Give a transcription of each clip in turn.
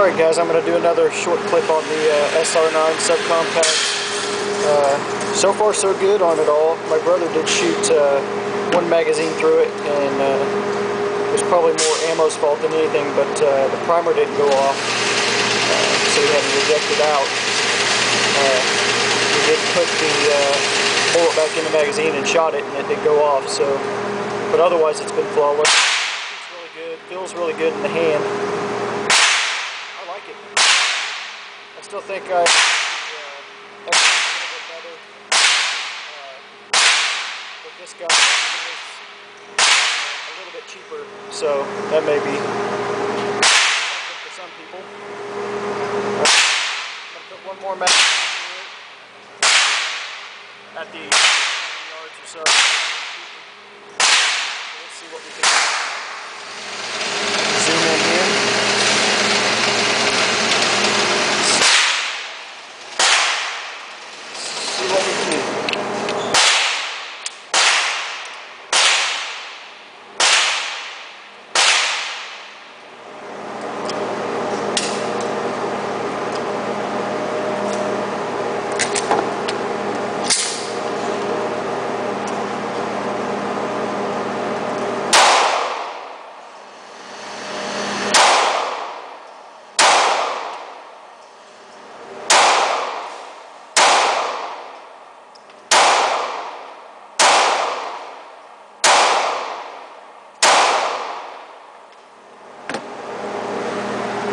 Alright guys, I'm going to do another short clip on the SR9 subcompact. So far so good on it all. My brother did shoot one magazine through it, and it was probably more ammo's fault than anything, but the primer didn't go off, so we had to reject it out. We did put the bullet back in the magazine and shot it, and it did go off, so, but otherwise it's been flawless. It's really good, feels really good in the hand. I like it. I still think I a little bit better, but this guy is a little bit cheaper, so that may be something for some people. I'm going to put one more match at the yards or so. Let's see what we can zoom in here. See what we can do.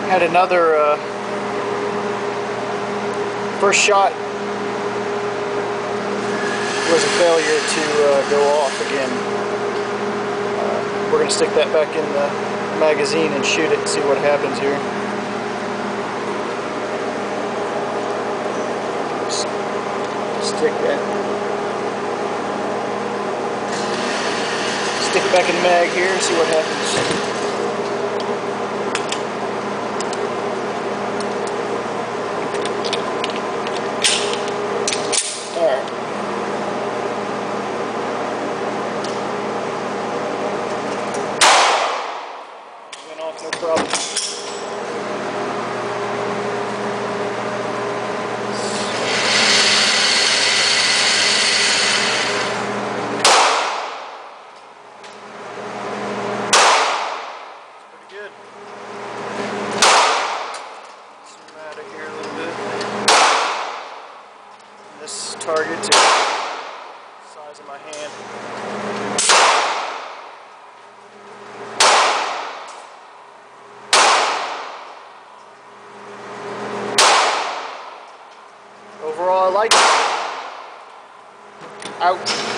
Had another first shot was a failure to go off again. We're going to stick that back in the magazine and shoot it and see what happens here. Stick it back in the mag here and see what happens. Alright. Went off, no problem. It's pretty good. Zoom out of here a little bit. This target is the size of my hand. Overall, I like it. Out.